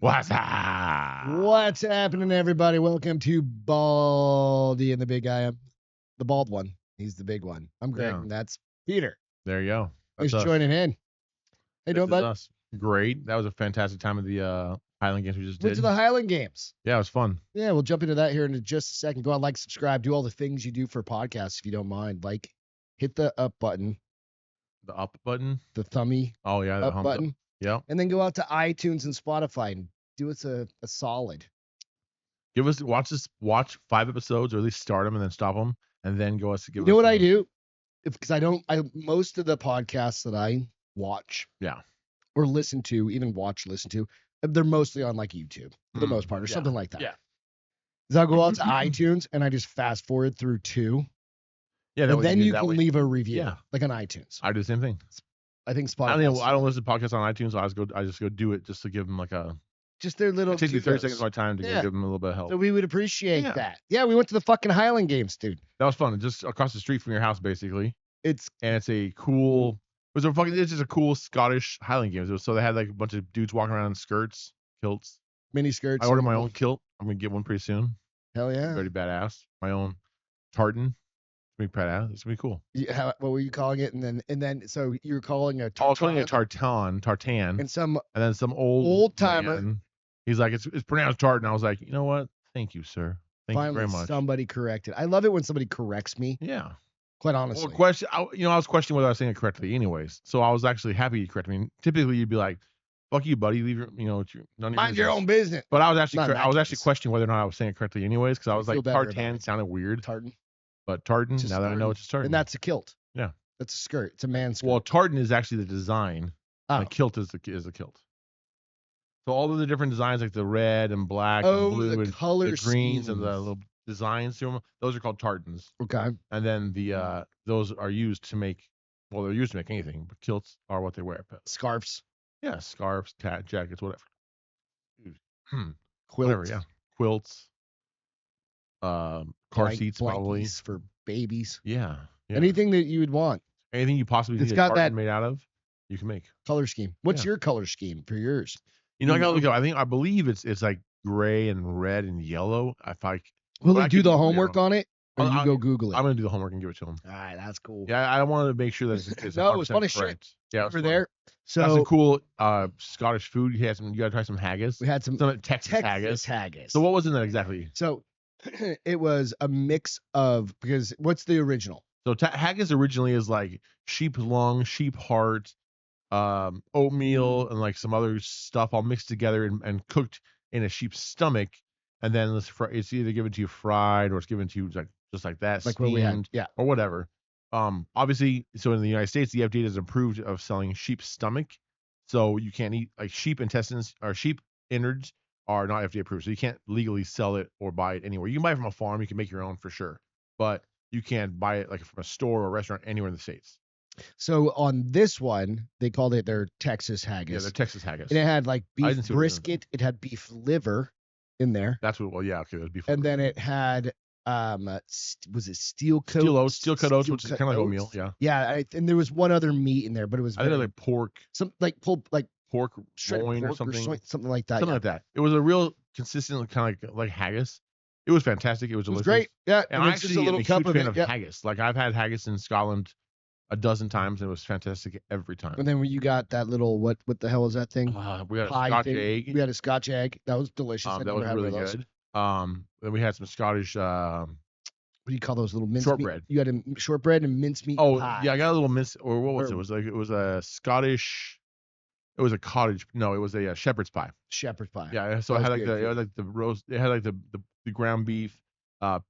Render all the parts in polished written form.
What's up? What's happening, everybody? Welcome to Baldy and the Big Guy. I'm the bald one. He's the big one. I'm Greg, Yeah. and that's Peter. There you go. Thanks That's for us. joining in. How you This doing, is bud? us. Great. That was a fantastic time of the Highland Games we just Went did. to the Highland Games. Yeah, it was fun. Yeah, we'll jump into that here in just a second. Go on, like, subscribe, do all the things you do for podcasts if you don't mind. Like, hit the up button, The up button. the thummy Oh yeah, the up thumbs button, up. Yeah. and then go out to iTunes and Spotify and do us a solid. Watch 5 episodes, or at least start them and then stop them, and then give us. You know what I do? Because I most of the podcasts that I watch, Yeah. or listen to, listen to, they're mostly on like YouTube for the most part, or yeah. something like that. Yeah. Because I'll go out to iTunes and I just fast forward through 2, Yeah. and then you can leave a review, Yeah. like on iTunes. I do the same thing. I think Spotify. I don't listen to podcasts on iTunes. So I just go do it just to give them like a. Just their little. It takes me 30 seconds kudos. of my time to Yeah. give them a little bit of help. So we would appreciate Yeah. that. Yeah, we went to the fucking Highland Games, dude. That was fun. Just across the street from your house, basically. It's It's just a cool Scottish Highland Games. So they had like a bunch of dudes walking around in skirts, kilts. mini skirts. I ordered my own kilt. I'm gonna get one pretty soon. Hell yeah. Very badass. My own tartan. It's gonna be badass. It's gonna be cool. What were you calling it? And then so you're calling a I was calling it tartan, and some and then some old timer. man, he's like, it's pronounced tartan. I was like, you know what? Thank you, sir. Thank you very much. Somebody corrected. I love it when somebody corrects me. Yeah. Quite honestly. Well, I was questioning whether I was saying it correctly, anyways. So I was actually happy you corrected me. Typically, you'd be like, "Fuck you, buddy. Leave your, none of Mind your own business." But I was actually, Not in that case. questioning whether or not I was saying it correctly, anyways, because I was feel like, better about tartan it. sounded weird, Tartan. but tartan. It's just Now that I know tartan. it's just tartan, And that's a kilt. Yeah. That's a skirt. It's a man's skirt. well, tartan is actually the design. Oh. And a kilt is a kilt. So all of the different designs, like the red and black Oh, and blue the and color the greens and the schemes. little designs to them, those are called tartans. Okay. And then those are used to make. Well, they're used to make anything, but kilts are what they wear. Scarves. Yeah, scarves, jackets, whatever. Quilts. Whatever, yeah. Quilts. Car seats, probably. Blankies for babies. Yeah. Anything that you would want. Anything you possibly It's need got a that- tartan made out of, you can make. Color scheme. What's Yeah. your color scheme for yours? I gotta look up. I believe it's like gray and red and yellow. Will Well, they I do could the be homework wrong. on it? Or I'll- you go Google it? I'm gonna do the homework and give it to them. All right, that's cool. Yeah, I wanted to make sure that it's No, it was fun as 100% shit. correct. Yeah, it was Over fun. there. Got some So cool Scottish food. You gotta try some haggis. we had some Texas haggis. haggis. So what was in that exactly? So it was a mix of, because what's the original? So haggis originally is like sheep lung, sheep heart, oatmeal, and like some other stuff all mixed together and cooked in a sheep's stomach, and then it's either given to you fried or it's given to you just like that, Like what we had. steamed, Yeah. or whatever. Obviously, so in the United States, the FDA has approved of selling sheep's stomach, so you can't eat like sheep intestines or sheep innards are not FDA approved, so you can't legally sell it or buy it anywhere. You can buy it from a farm, you can make your own for sure, but you can't buy it like from a store or a restaurant anywhere in the States. So on this one, they called it their Texas Yeah, haggis. they're Texas haggis. And it had like I beef didn't see what it was in. brisket. It had beef liver in there. That's what. Well, yeah, okay, that'd be. And then it had was it steel cut Steel cut oats, which is kind of like oatmeal. Yeah, Yeah, and there was one other meat in there, but it was I think very, like pork pork shredded loin or pork something, something like that. something Yeah. like that. It was a real consistent kind of like haggis. It was fantastic. It was It was delicious. great. Yeah, And it's just actually, a little I'm a cup huge of fan it. of Yeah. haggis. Like I've had haggis in Scotland a dozen times, and it was fantastic every time. And then when you got that little what the hell is that thing? We had a Pie Scotch thing. egg. We had a Scotch egg. That was delicious. I That never was had one really of those. good. Then we had some Scottish. What do you call those little mince Shortbread. You had a shortbread and mincemeat Oh pie. yeah, I got a little miss. Or what was Or- it? It was a Scottish. It was a cottage. No, it was a shepherd's pie. Shepherd's pie. Yeah, so it That had was like good it had like the roast. It had like the ground beef,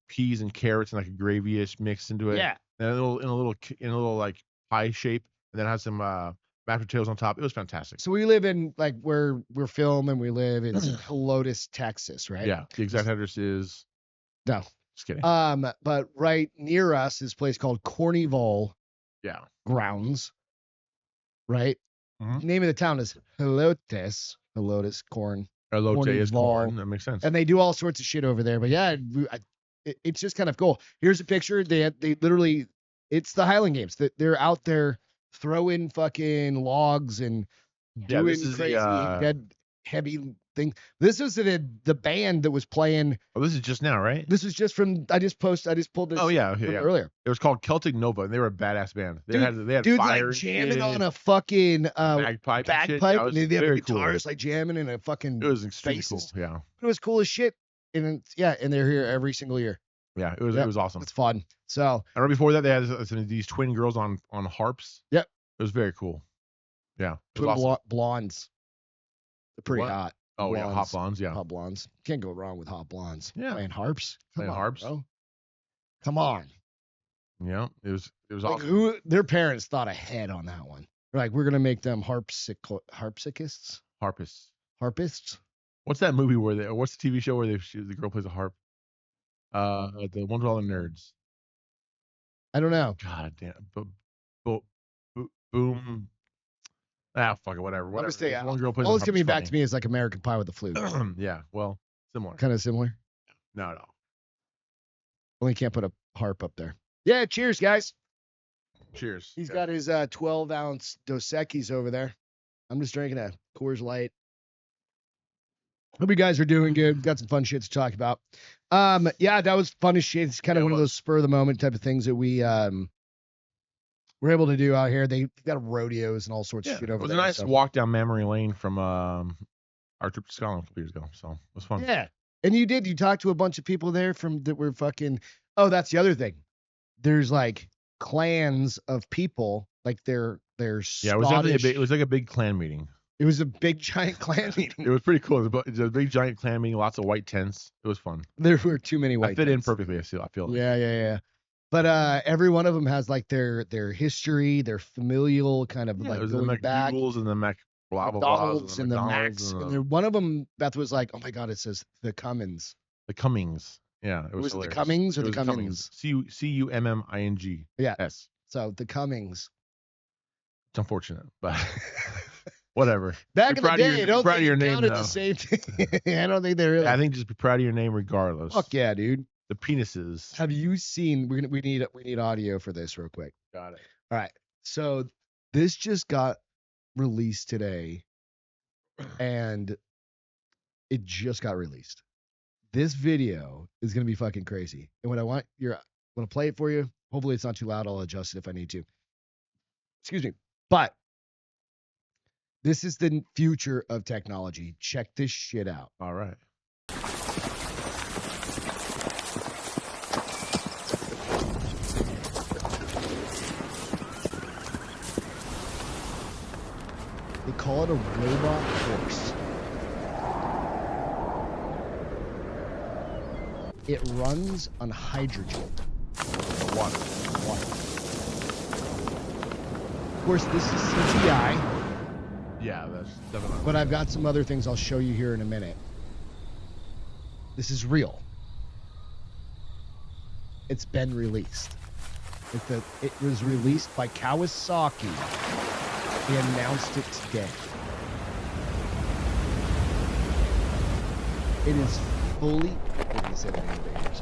peas and carrots and like a gravy-ish mixed into it. Yeah. And in a little like pie shape, and then had some mashed potatoes on top. It was fantastic. So we live in like where we're filming. We live in Helotes, Texas, right? Yeah, the exact address is. No. Just kidding. But right near us is a place called Corneyval Yeah. Grounds, right? Mhm. Name of the town is Helotes. Helotes, corn. Elote is Corneyval. corn. That makes sense. And they do all sorts of shit over there. But yeah, it's just kind of cool. Here's a picture. They literally, it's the Highland Games. They're out there throwing fucking logs and Yeah, doing this is the, crazy, dead, heavy thing. This was the band that was playing. Oh, this is just now, right? This was just from. I just pulled this. Oh yeah, from yeah. earlier. It was called Celtic Nova, and they were a badass band. They had Dude, fire like and jamming shit, on a fucking bagpipe. And shit. Yeah, bagpipe, it was and they have the very cool. guitars like jamming in a fucking. It was extremely faces. cool. Yeah. It was cool as shit, and yeah, and they're here every single year. Yeah, it was awesome. It's fun. So I remember before that they had these twin girls on harps. Yep. It was very cool. Yeah. It was twin awesome. blondes. They're pretty What? hot. Oh blondes. yeah, hot blondes. Yeah. Hot blondes. Can't go wrong with hot blondes. Yeah. Playing harps. Playing harps. Bro. Come on. Yeah. It was Like awesome. their parents thought ahead on that one. They're like, we're gonna make them harpsichists. Harpists. What's that movie what's the TV show where the girl plays a harp? The one with all the nerds. I don't know. God damn. Boom. Ah, fuck it. Whatever. I'll just say, one girl plays. All that's coming back to me is like American Pie with the flute. Yeah. Well, similar. Kind of similar. No. Only can't put a harp up there. Yeah. Cheers, guys. Cheers. He's got his 12-ounce Dos Equis over there. I'm just drinking a Coors Light. Hope you guys are doing good. Got some fun shit to talk about. Yeah, that was fun as shit. It's kind of one of those spur of the moment type of things that we we're able to do out here. They've got rodeos and all sorts of shit over there. It was a nice walk down memory lane from our trip to Scotland a couple years ago. So it was fun. Yeah. And you talked to a bunch of people there that were fucking. Oh, that's the other thing. There's like clans of people, like they're Scottish. Yeah, it was definitely it was like a big clan meeting. It was a big giant clan meeting. It was pretty cool. It was a big giant clan meeting, lots of white tents. It was fun. There were too many white. I fit tents. in perfectly. I feel. Like. Yeah. But every one of them has like their history, their familial kind of like going the back. And the Mac blah blah McDonald's blah. And the Macs. And one of them, Beth was like, "Oh my god, it says the Cummins." The Cummings. Yeah, it was it the Cummings or the Cummins? Cumming. Yeah. Yes. So the Cummings. It's unfortunate, but whatever. Back in the day, I don't think your name counted the same thing. I don't think they really. I think just be proud of your name regardless. Fuck yeah, dude. The penises. Have you seen? We need audio for this real quick. Got it. All right. So this just got released today, and it just got released. This video is gonna be fucking crazy. And what I want I'm gonna play it for you. Hopefully it's not too loud. I'll adjust it if I need to. Excuse me. But this is the future of technology. Check this shit out. All right. They call it a robot horse. It runs on hydrogen. Water. Of course, this is CGI. Yeah, that's definitely. But I've got some other things I'll show you here in a minute. This is real. It's been released. It was released by Kawasaki. They announced it today. It is fully. What did he say the name of it is?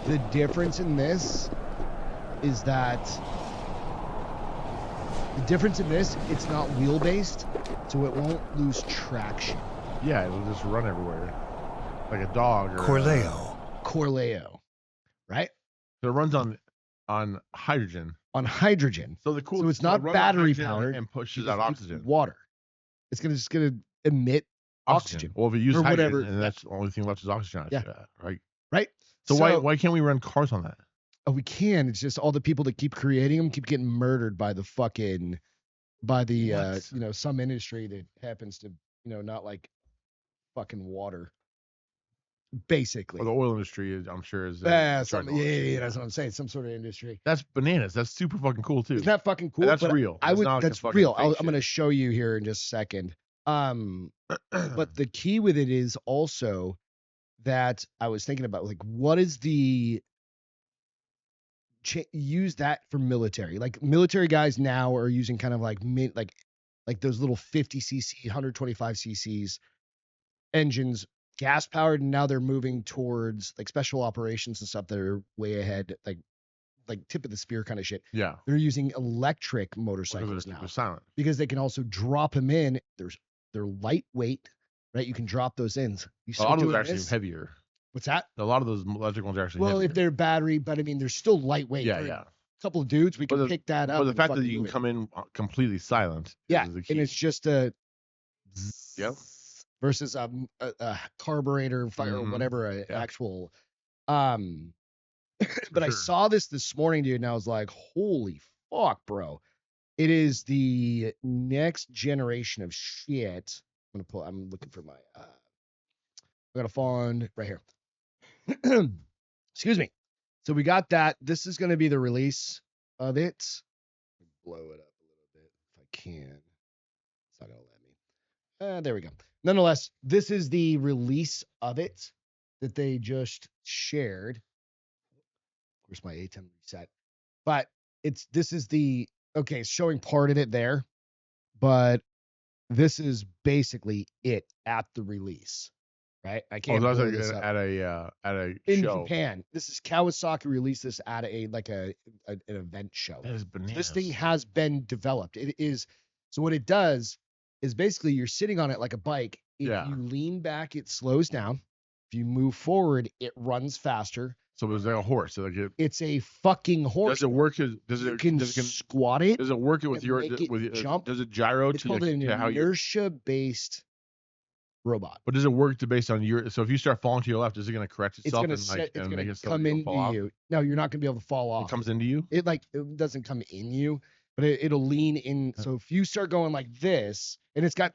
The difference in this is that it's not wheel based, so it won't lose traction. Yeah, it'll just run everywhere, like a dog or Corleo, right? So it runs on hydrogen. On hydrogen. So it's not battery powered and pushes out oxygen. Water. It's just gonna emit oxygen. Well, if you use or hydrogen, whatever, and that's the only thing left is oxygen. Yeah. Right. Right. So why can't we run cars on that? Oh, we can. It's just all the people that keep creating them keep getting murdered by the some industry that happens to not like fucking water. Basically. Or the oil industry is, I'm sure, is. Yeah, that's what I'm saying. Some sort of industry. That's bananas. That's super fucking cool too. Isn't that fucking cool? That's real. That's real. I'm going to show you here in just a second. But the key with it is also that I was thinking about, like, what is the use that for military? Like military guys now are using kind of like like those little 50cc, 125cc's engines, gas powered, and now they're moving towards like special operations and stuff that are way ahead, like like tip of the spear kind of shit. Yeah. They're using electric motorcycles They're now silent. because they can also drop them in. They're lightweight, right? You can drop those in. You A lot of start those doing are actually this. heavier. What's that? A lot of those electric ones are actually Well, heavier. if they're battery, but I mean, they're still lightweight. Yeah, For yeah. a couple of dudes, we can pick that up. But the fact that fucking you can move it. come in completely silent. Yeah, is the key. and it's just a Yep. versus a carburetor fire or Mhm. whatever, an Yeah. actual. But I sure. saw this morning, dude, and I was like, holy fuck, bro. It is the next generation of shit. I'm looking for my I got a phone right here. Excuse me. So we got that. This is going to be the release of it. Blow it up a little bit if I can. It's not going to let me. There we go. Nonetheless, this is the release of it that they just shared. Of course, my A10 reset. But this is the okay, it's showing part of it there, but this is basically it at the release, right? I can't Oh, blow that's this up. at a In show. Japan. This is Kawasaki released this at an event show. That is bananas. This thing has been developed. It is so what it does is basically you're sitting on it like a bike. If you lean back, it slows down. If you move forward, it runs faster. So it's like a horse. So it's a fucking horse. Does it work? Squat it? Does it work with your jump? Does it gyro it's to called an how you inertia-based robot? But does it work based on your? So if you start falling to your left, is it going to correct itself it's and gonna make it come into you? No, you're not gonna be able to fall off. It comes into you. It doesn't come in you, but it'll lean in. So if you start going like this, and it's got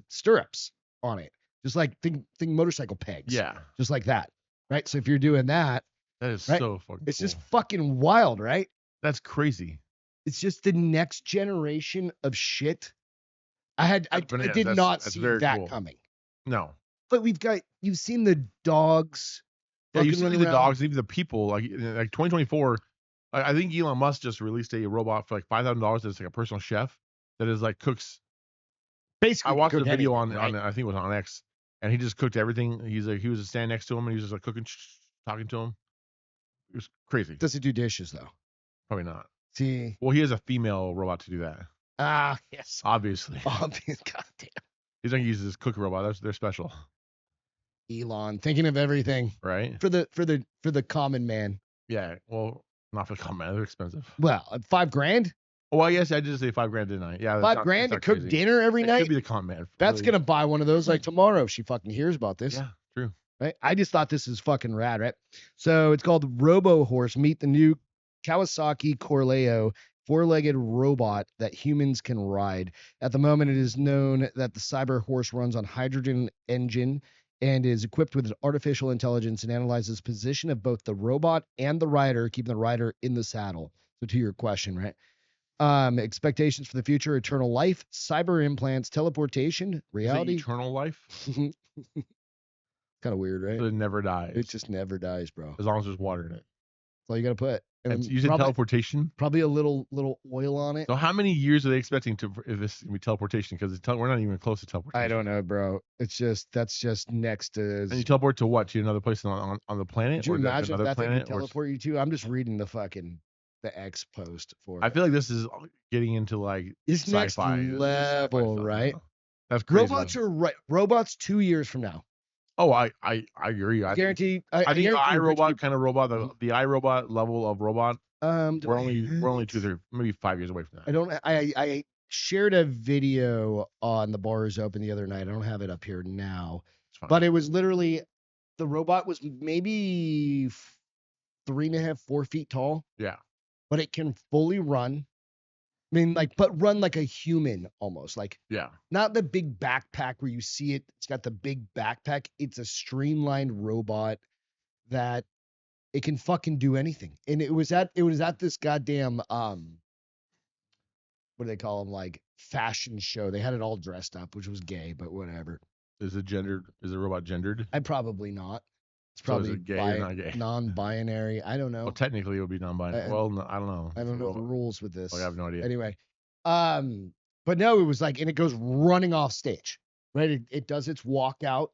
stirrups on it, just like think motorcycle pegs. Yeah. Just like that, right? So if you're doing that, that is right, so fucking. It's cool. just fucking wild, right? That's crazy. It's just the next generation of shit. I did not see that coming. No. But you've seen the dogs. Yeah, you've seen the dogs, even the people. Like 2024, I think Elon Musk just released a robot for like $5,000 that's like a personal chef that is like cooks. Basically, I watched a video on right? I think it was on X, and he just cooked everything. He was standing next to him, and he was just like cooking, talking to him. It was crazy. Does he do dishes though? Probably not. See, well, he has a female robot to do that. Ah, yes. Obviously. Goddamn. He's gonna use his cook robot. They're special. Elon, thinking of everything, right? For the common man. Yeah. Well, not for the common man. They're expensive. Well, $5,000. Well, yes, I did say $5,000, didn't I? Yeah. $5,000 to cook dinner every night. Could be the common man. That's gonna buy one of those like tomorrow if she fucking hears about this. Yeah. True. Right. I just thought this is fucking rad, right? So it's called Robo Horse. Meet the new Kawasaki Corleo, four-legged robot that humans can ride. At the moment, it is known that the cyber horse runs on hydrogen engine and is equipped with artificial intelligence and analyzes position of both the robot and the rider, keeping the rider in the saddle. So to your question, right? Expectations for the future: eternal life, cyber implants, teleportation, reality. Eternal life. Kind of weird, right? So it never dies. It just never dies, bro. As long as there's water in it. That's all you got to put. And you said teleportation? Probably a little oil on it. So how many years are they expecting if this be teleportation? Because we're not even close to teleportation. I don't know, bro. That's just next to. And you teleport to what? To another place on the planet? Could you imagine another that planet, they could teleport you to? I'm just reading the X post for it. I feel like this is getting into like it's sci-fi. Next level, right? That's crazy. Robots are right. Robots 2 years from now. Oh, I agree. I guarantee. I think the iRobot kind of robot, the iRobot level of robot. We're only 2, 3, maybe 5 years away from that. I shared a video on the Bars Open the other night. I don't have it up here now, but it was literally the robot was maybe 3.5, 4 feet tall. Yeah, but it can fully run. I mean, but run like a human almost. Like, yeah, not the big backpack where you see it. It's got the big backpack. It's a streamlined robot that it can fucking do anything. And it was at this goddamn what do they call them? Like fashion show. They had it all dressed up, which was gay, but whatever. Is it gendered? Is the robot gendered? I probably not. It's probably so is it gay or not gay? Non-binary. I don't know. Well, technically it would be non-binary. Well, no, I don't know. I don't know the rules with this. I have no idea. Anyway, but no, it was and it goes running off stage, right? It does its walkout,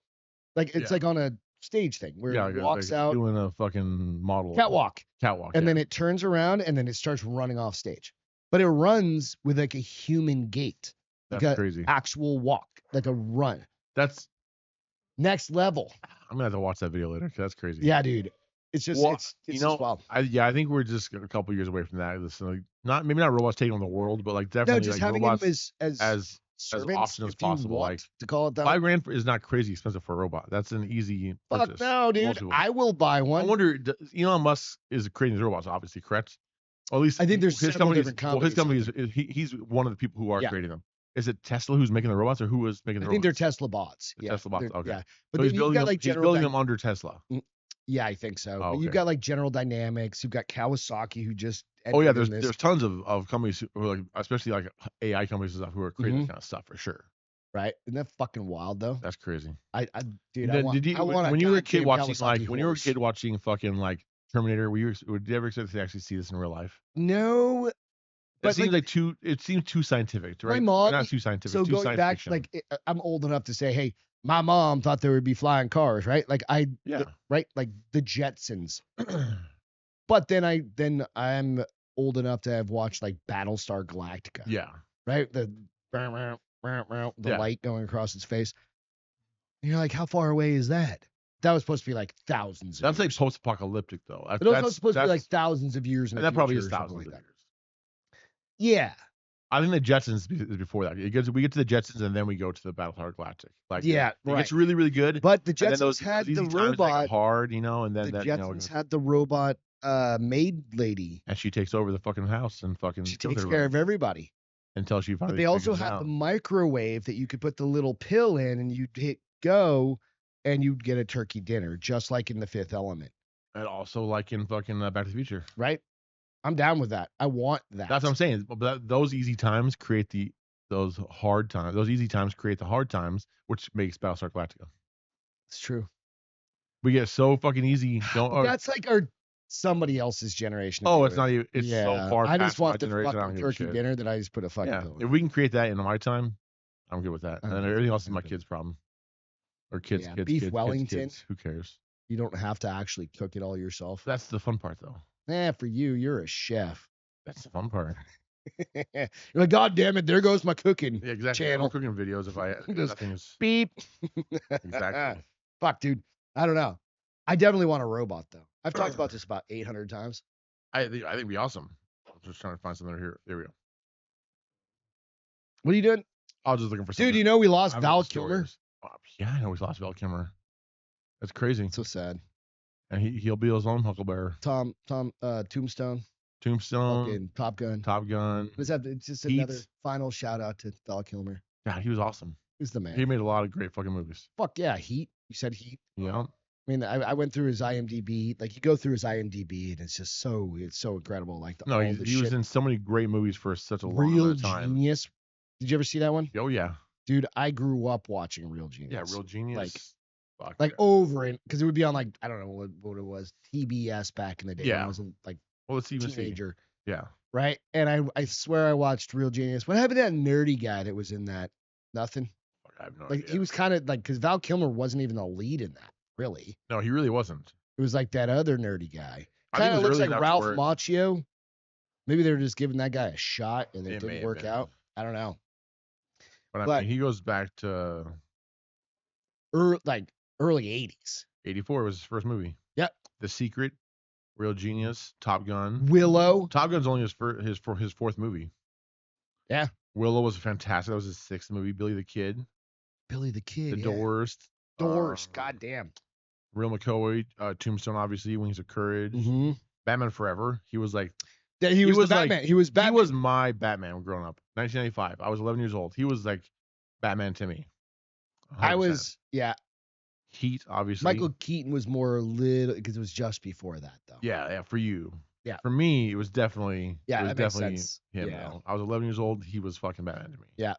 like it's like on a stage thing where Yeah, it like, walks like out, doing a fucking model catwalk, catwalk. and Yeah. then it turns around and then it starts running off stage. But it runs with like a human gait, like That's a crazy. actual walk, like a run. That's Next level. I'm gonna have to watch that video later. 'Cause that's crazy. Yeah, dude. It's just Well, it's you just know, wild. I think we're just a couple years away from that. This, like, not maybe not robots taking on the world, but like No, definitely just like having robots them as servants, often as if you possible. want Like to call it that. $5,000 is not crazy expensive for a robot. That's an easy Fuck purchase. no, for dude. most people. I will buy I one. wonder, Elon Musk is creating these robots, obviously, correct? Or at least I think there's his several company. different Well, his companies company is he's one of the people who are Yeah. creating them. Is it Tesla who's making the robots, or who is making the I robots? think they're Tesla bots. The Yeah, Tesla bots. they're- Okay. Yeah, So but he's then you've building got them. like He's General building them under Tesla. Yeah, I think so. Oh, But you've okay. got like General Dynamics. You've got Kawasaki who just. Oh yeah, entered in there's this, tons of companies who are like, especially like AI companies and stuff, who are creating this kind of stuff for sure. right. Isn't that fucking wild though? That's crazy. Dude, Did you I want when you were a kid goddamn watching Kawasaki when you were a horse. kid watching fucking like Terminator, would you ever expect to actually see this in real life? No, It but seems like it seems too scientific, right? my mom. Not too scientific. So too going science back, fiction. like I'm old enough to say, hey, my mom thought there would be flying cars, right? Like Yeah. right, like the Jetsons. But then I'm old enough to have watched like Battlestar Galactica. Yeah. Right? The Yeah. light going across its face. And you're like, how far away is that? That was supposed to be like thousands of That's like years. post-apocalyptic though. But it was supposed to be like thousands of years in and the that probably future is or something thousands like of that. years. Yeah. I think the Jetsons is before that. We get to the Jetsons and then we go to the Battlestar Galactic. Like Yeah, it right. gets really really good. But the And then Jetsons had easy the times make it robot. hard, and then The that Jetsons had the robot maid lady. and she takes over the fucking house and fucking She kills takes everybody care of everybody. until she But finally. they also figures it had out. the microwave that you could put the little pill in and you'd hit go and you'd get a turkey dinner, just like in The Fifth Element. And also like in fucking Back to the Future. Right? I'm down with that. I want that. That's what I'm saying. But those easy times create those hard times. Those easy times create the hard times, which makes Battlestar Galactica. It's true. We get so fucking easy. That's like somebody else's generation. Oh, it's not even. It's yeah. so far. I past just want my the generation, I don't fucking give a turkey shit. dinner that I just put a fucking Yeah, pill in. if we can create that in my time, I'm good with that. And Okay. then everything else is my Okay. kids' problem. Or kids, Yeah, kids, beef kids, Wellington. kids. Who cares? You don't have to actually cook it all yourself. That's the fun part, though. For you, you're a chef. That's the fun part. You're like, God damn it, there goes my cooking. Yeah, exactly. Channel. I'm cooking videos if I Just nothing is beep. exactly. Fuck, dude. I don't know. I definitely want a robot though. I've talked about this about 800 times. I think it'd be awesome. I'm just trying to find something here. There we go. What are you doing? I was just looking for Dude, something. you know we lost I'm Val looking for Kilmer. stories. Yeah, I know we lost Val Kilmer. That's crazy. So sad. And he'll be his own Huckleberry. Tombstone. Tombstone. Fucking Top Gun. Top Gun. It's just Heat. another final shout out to Val Kilmer. Yeah, he was awesome. He's the man. He made a lot of great fucking movies. Fuck yeah, Heat. You said Heat. Yeah. I mean, I went through his IMDb. Like you go through his IMDb, and it's just so incredible. Like No, all he the was shit. in so many great movies for such a long Real amount of time. Genius. Did you ever see that one? Oh yeah. Dude, I grew up watching Real Genius. Yeah, Real Genius. Like over it, because it would be on like I don't know what it was, TBS back in the day. When Yeah. I was like Well, let's even see. teenager, Yeah. right? And I swear I watched Real Genius. What happened to that nerdy guy that was in that? Nothing. I have no Like idea. he was kind of like because Val Kilmer wasn't even the lead in that. Really, No, he really wasn't. it was like that other nerdy guy. I think Kind it of was looks early like enough Ralph where- Macchio. Maybe they were just giving that guy a shot and it It may didn't have work been. out. I don't know. But I But- mean, he goes back to Like early 80s. 84 was his first movie. Yep. The Secret, Real Genius, Top Gun. Willow. Top Gun's only his fourth movie. Yeah. Willow was fantastic. That was his sixth movie. Billy the Kid, Billy the Kid. The yeah. Doors. Doors. Goddamn. Real McCoy, Tombstone, obviously, Wings of Courage, Mm-hmm. Batman Forever. He was like, Yeah, he was was the like- Batman. He was Batman. he was my Batman growing up. 1995. I was 11 years old. He was like Batman to me. 100%. Yeah. Heat, obviously. Michael Keaton was more little because it was just before that though. Yeah, for you. Yeah. For me, it was definitely. Yeah, it was that makes definitely sense. him. Yeah. Though. I was 11 years old. He was fucking Batman to me. Yeah.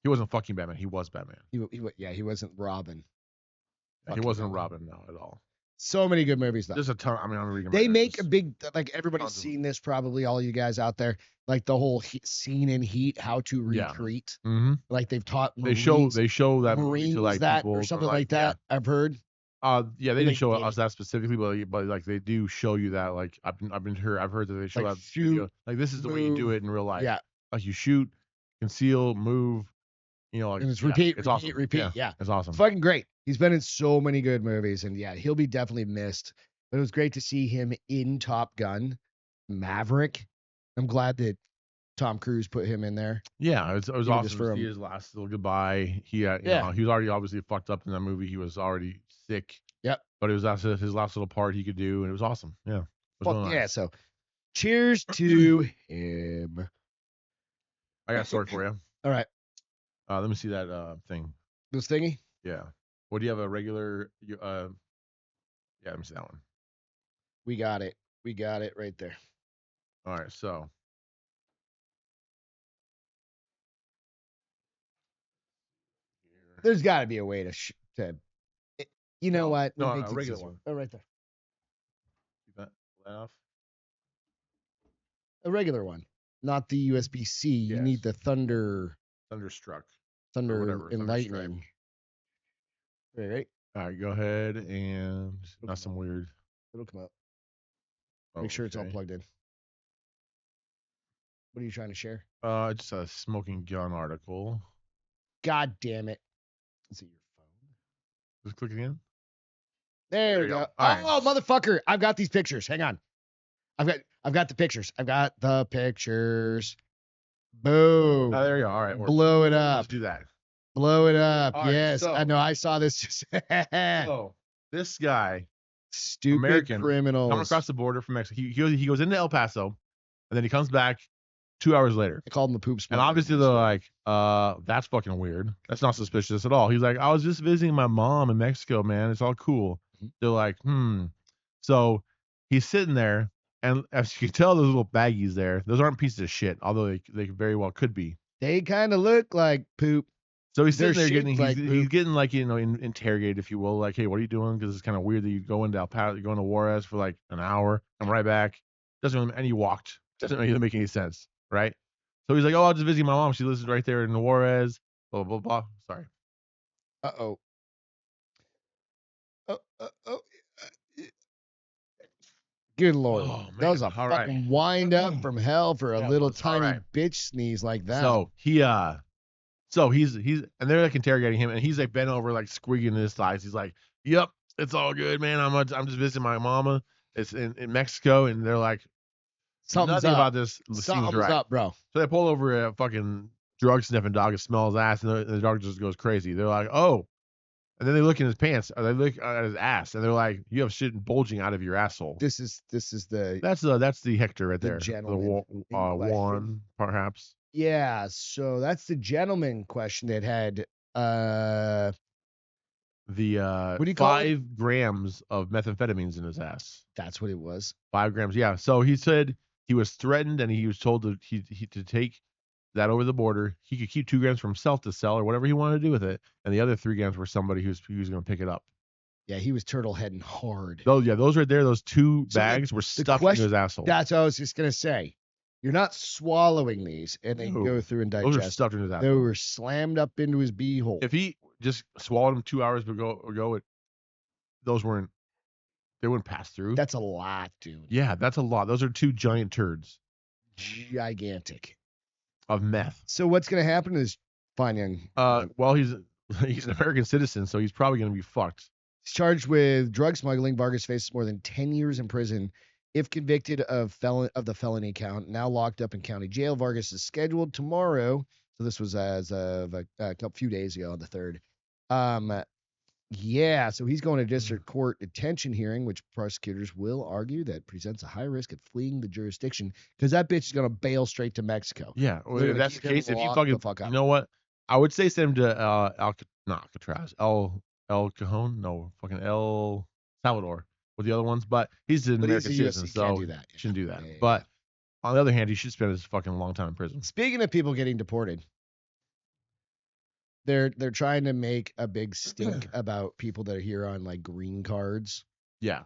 He wasn't fucking Batman. He was Batman. He wasn't Robin. He Fucking wasn't Batman. Robin, no, at all. So many good movies though. There's a ton. I mean, I'm reading. They about it, make a just- big like everybody's tons of seen this probably all you guys out there like the whole scene in Heat how to Yeah. recreate Mhm. like they've taught They show that movie Marines to like that people or from, something like that I've heard Yeah, they Or didn't show did us that specifically, but like they do show you that. Like I've heard that they show Like, that shoot, video. Like this is the way you do move. it in real life. Yeah. Like you shoot, conceal, move. You know, like And it's yeah, repeat, it's repeat, awesome. repeat. Yeah. it's It's awesome. fucking great. He's been in so many good movies, and yeah, he'll be definitely missed. But it was great to see him in Top Gun, Maverick. I'm glad that Tom Cruise put him in there. Yeah, it was Even just awesome to for see him. his last little goodbye. He, you Yeah. know, he was already obviously fucked up in that movie. He was already sick. Yep. But it was also his last little part he could do, and it was awesome. Yeah. It was Fuck really yeah. nice. So cheers to him. I got a story for you. All right. Let me see that thing. This thingy? Yeah. What do you have a regular? Yeah, let me see that one. We got it. We got it right there. All right, so There's got to be a way to. You know what? No, makes a it regular easier? one. Oh, right there. Keep that off. A regular one, not the USB-C. You Yes. need the Thunderstruck. Thunder whatever, and Thunderstrike. Lightning. Right. All right, go ahead and not some weird. It'll come up. Make sure it's all Okay. plugged in. What are you trying to share? Just a smoking gun article. God damn it! Is it your phone? Just click again. There we go. All Oh, motherfucker! I've got these pictures. Hang on. I've got the pictures. I've got the pictures. Boom. Oh, there you go. All right, Blow it up. let's do that. Blow it up. All right, Yes, so- I know. I saw this. Just So this guy, stupid American, criminals. coming across the border from Mexico, he goes into El Paso, and then he comes back 2 hours later. I called him the poop And smoker. obviously they're like, that's fucking weird. That's not suspicious at all. He's like, I was just visiting my mom in Mexico, man. It's all cool. Mhm. They're like, So he's sitting there, and as you can tell, those little baggies there, those aren't pieces of shit, although they very well could be. They kind of look like poop. So he's They're sitting there getting, shaped like he's poop. getting like, interrogated, if you will. Like, hey, what are you doing? Because it's kind of weird that you go into El Paso, you go into Juarez for like an hour, come right back. Doesn't really, and you walked. Doesn't really make any sense, right? So he's like, oh, I'll just visit my mom. She lives right there in Juarez. Blah blah blah. Sorry. Uh-oh. Good Lord. Oh, That was a man. All right. fucking wind up from hell for a Yeah, little it's all tiny right. bitch sneeze like that. So he's and they're like interrogating him, and he's like bent over, like squeaking his thighs. He's like, yep, it's all good, man. I'm just visiting my mama. It's in Mexico, and they're like, Something's nothing up. about this seems Something's right. up, bro. So they pull over a fucking drug sniffing dog and smell his ass, and the dog just goes crazy. They're like, oh. And then they look in his pants, or they look at his ass, and they're like, you have shit bulging out of your asshole. This is the That's the Hector right the there. gentleman in question. Juan, perhaps. yeah. So that's the gentleman question that had The What do you call it? 5 grams of methamphetamines in his ass. that's what it was. 5 grams, yeah. So he said he was threatened, and he was told to take that over the border. He could keep 2 grams for himself to sell or whatever he wanted to do with it, and the other 3 grams were somebody who's going to pick it up. Yeah, he was turtle heading hard. Those right there, those 2 So bags were stuffed into his asshole. That's what I was just gonna say. You're not swallowing these and then No. go through and Those are digest. stuffed into his They asshole. were slammed up into his beehole. If he just swallowed them 2 hours ago, those they wouldn't pass through. That's a lot, dude. Yeah, that's a lot. Those are 2 giant turds Gigantic. of meth. So what's gonna happen is fine young. Well, he's an American citizen, so he's probably going to be fucked. He's charged with drug smuggling. Vargas faces more than 10 years in prison if convicted of the felony count. Now locked up in county jail. Vargas is scheduled tomorrow. So this was as of a few days ago on the 3rd. Yeah, so he's going to district court detention hearing, which prosecutors will argue that presents a high risk of fleeing the jurisdiction because that bitch is going to bail straight to Mexico. Yeah, well, They're if gonna that's the keep him case, if you locked fucking, the fuck up. you know what? I would say send him to Alcatraz, El Cajon, no, fucking El Salvador with the other ones, but he's an But he's American a citizen, UFC, so can't do that. he shouldn't do that. Yeah. But on the other hand, he should spend his fucking long time in prison. Speaking of people getting deported, they're trying to make a big stink about people that are here on like green cards. Yeah,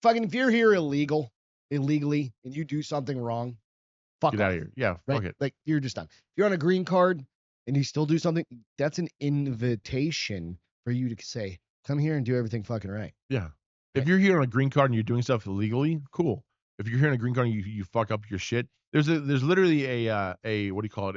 Fucking if you're here illegally, and you do something wrong, fuck get off, out of here. Yeah, right? fuck it. Like you're just done. If you're on a green card and you still do something, that's an invitation for you to say, Come here and do everything fucking right. Yeah. If you're here on a green card and you're doing stuff illegally, cool. If you're here on a green card and you fuck up your shit, there's literally a what do you call it?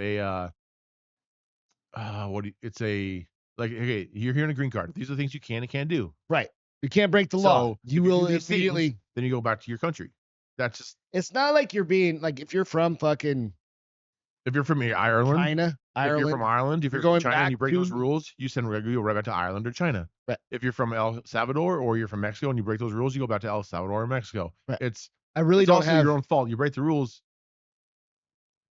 It's a like, okay, you're here on a green card. These are the things you can and can't do. Right. You can't break the law. So You if will do these things, immediately. then you go back to your country. That's just It's not like you're being like if you're from fucking if you're from Ireland, China, if you're from Ireland, if you're going from China and you back break those to- rules, you go right back to Ireland or China. Right. If you're from El Salvador or you're from Mexico and you break those rules, you go back to El Salvador or Mexico. Right. It's I really don't also have. your own fault. You break the rules.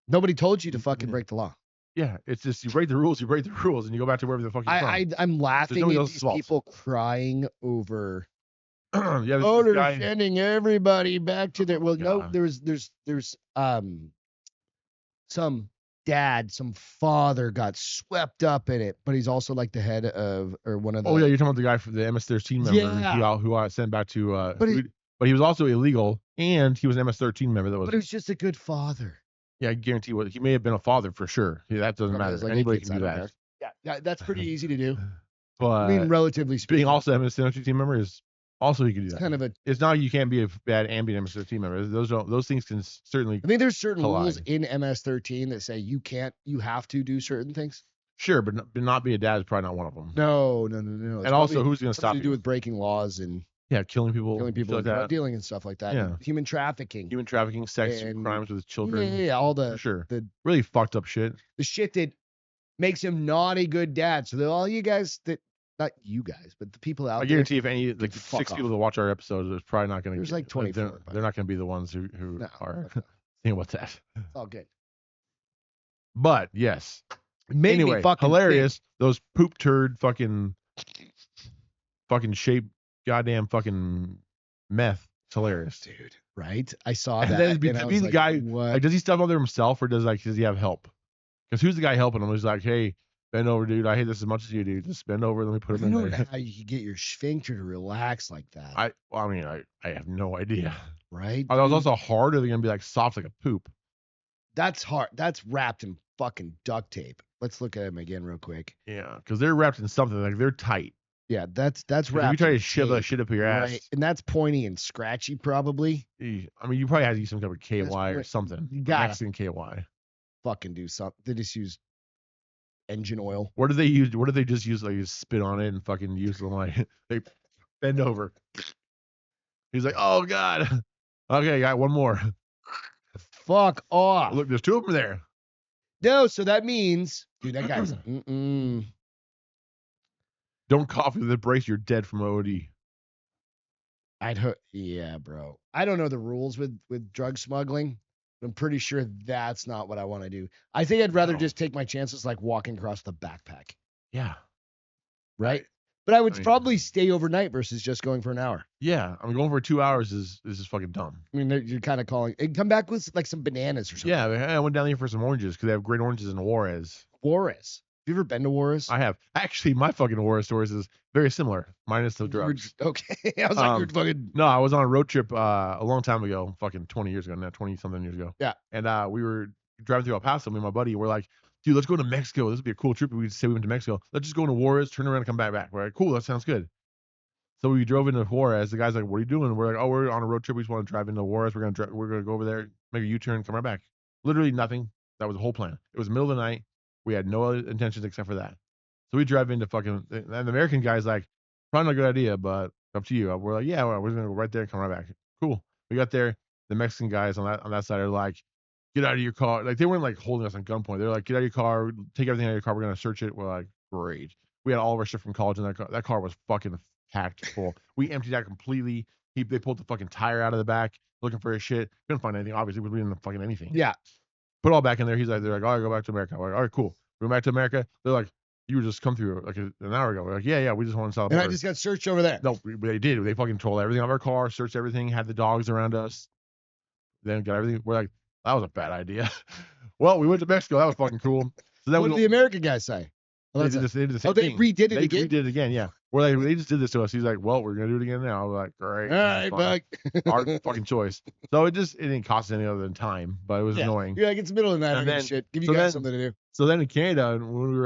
Nobody told you to fucking break the law. Yeah, it's just you break the rules, and you go back to wherever the fuck you're from. I'm laughing nobody at else's these fault. people crying over. Yeah, Oh, this they're guy, sending everybody back to their. Well, no, God. there's some dad, some father got swept up in it, but he's also like the head of or one of the. Oh yeah, you're talking about the guy from the MS-13 member who got sent back to. But he was also illegal, and he was an MS-13 member. But he was just a good father. Yeah, I guarantee he may have been a father for sure. Yeah, that doesn't matter. Like Anybody can do that. Yeah, that's pretty easy to do. But I mean, relatively speaking, being also an MS-13 member is also you can do that. Kind of a. It's not you can't be a bad ambient MS-13 member. Those things can certainly. I mean, there's certain collide. rules in MS-13 that say you have to do certain things. Sure, but not be a dad is probably not one of them. No. And also, who's going to stop you? To do with breaking laws and killing people, like drug dealing and stuff like that. Yeah, human trafficking, sex crimes with children. Yeah, all the for sure. The really fucked up shit. The shit that makes him not a good dad. So all you guys that. Not you guys, but the people out there. I guarantee if any like 6 people that watch our episodes, there's probably not going to. There's like 24. They're not going to be the ones who are thinking about that. It's all good. But yes. Anyway, hilarious. Those poop turd fucking shape goddamn fucking meth. It's hilarious, dude. Right? I saw that. And then be the guy. Like, does he stuff all there himself, or does he have help? Because who's the guy helping him? He's like, hey. Bend over, dude. I hate this as much as you do. Just bend over. Let me put it in there. How you can get your sphincter to relax like that? I have no idea. Right? Are those also hard, or are they gonna be like soft like a poop? That's hard. That's wrapped in fucking duct tape. Let's look at them again real quick. Yeah, because they're wrapped in something like they're tight. Yeah, that's wrapped. If you try to shove that shit up your ass, right? And that's pointy and scratchy, probably. I mean, you probably had to use some type of KY or something. You got Mexican KY. Fucking do something. They just use engine oil. What do they use? What do they just use? Like, you spit on it and fucking use them like they bend over. He's like, oh god. Okay, got one more. Fuck off. Look, there's two of them there. No, so that means, dude, that guy's. Don't cough with the brace. You're dead from OD. Yeah, bro. I don't know the rules with drug smuggling. I'm pretty sure that's not what I want to do. I think I'd rather just take my chances like walking across the backpack. Yeah. Right? But I would probably stay overnight versus just going for an hour. Yeah. I mean, going for 2 hours is just fucking dumb. I mean, you're kind of calling and come back with like some bananas or something. Yeah. I went down there for some oranges because they have great oranges in Juarez. Juarez. Have you ever been to Juarez? I have. Actually, my fucking Juarez stories is very similar, minus the drugs. Okay. I was like, you're fucking. No, I was on a road trip a long time ago, fucking 20 years ago, now 20-something years ago. Yeah. And we were driving through El Paso, me and my buddy. We're like, dude, let's go to Mexico. This would be a cool trip. We say we went to Mexico. Let's just go into Juarez, turn around, and come back. We're like, cool, that sounds good. So we drove into Juarez. The guy's like, what are you doing? We're like, oh, we're on a road trip. We just want to drive into Juarez. We're gonna go over there, make a U-turn, come right back. Literally nothing. That was the whole plan. It was the middle of the night. We had no other intentions except for that. So we drive into fucking, and the American guy's like, probably not a good idea, but up to you. We're like, yeah, we're gonna go right there and come right back. Cool. We got there. The Mexican guys on that side are like, get out of your car. Like, they weren't like holding us on gunpoint. They're like, get out of your car, take everything out of your car. We're gonna search it. We're like, great. We had all of our shit from college in that car. That car was fucking packed full. We emptied out completely. They pulled the fucking tire out of the back, looking for his shit. Couldn't find anything. Obviously, we didn't find anything. Yeah. Put it all back in there. They're like, all right, go back to America. We're like, all right, cool. We went back to America. They're like, you were just come through like an hour ago. We're like, yeah, we just want to sell. And I just got searched over there. No, they did. They fucking controlled everything of our car, searched everything, had the dogs around us. Then got everything. We're like, that was a bad idea. Well, we went to Mexico. That was fucking cool. So then what did the American guys say? They did the same thing. They redid it again? They redid it again, yeah. We're like, they just did this to us. He's like, well, we're gonna do it again now. We're like, all right, All right, fine. fuck. Our fucking choice. So it didn't cost us any other than time, but it was annoying. You're like, it's the middle of the night. I And don't give a then- shit. Give you so guys then- something to do. So then in Canada, and when we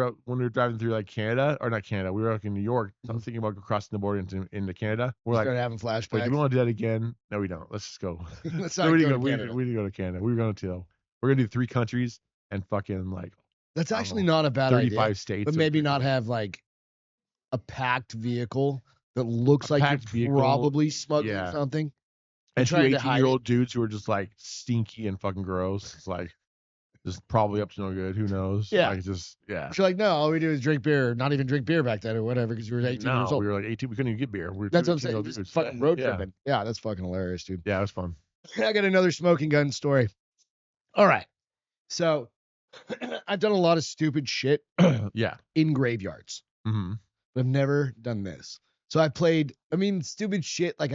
were driving through like Canada, or not Canada, we were like in New York. I was thinking about crossing the border into Canada. We're like, Started having wait, flashbacks. do we want to do that again? No, we don't. Let's just go. Let's So not we go didn't to go. Canada. We didn't go to Canada. We were going to. We're gonna do 3 countries and fucking like That's I don't actually know, not a bad 35 idea. states. But or maybe 30 not have like a packed vehicle that looks A like packed you're vehicle, probably smuggling yeah. something. And 2 trying to hide 18-year-old dudes who are just like stinky and fucking gross. It's like just probably up to no good. Who knows? Yeah. Like just yeah. You're like, no, all we do is drink beer, not even drink beer back then or whatever, because we were 18 years No, old. we were like 18. We couldn't even get beer. We were That's 2 what I'm saying. 18-year-old Just dudes. fucking road Yeah. tripping. Yeah, that's fucking hilarious, dude. Yeah, it was fun. I got another smoking gun story. All right. So I've done a lot of stupid shit Yeah. in graveyards, Mm-hmm. but I've never done this. So I played, stupid shit. Like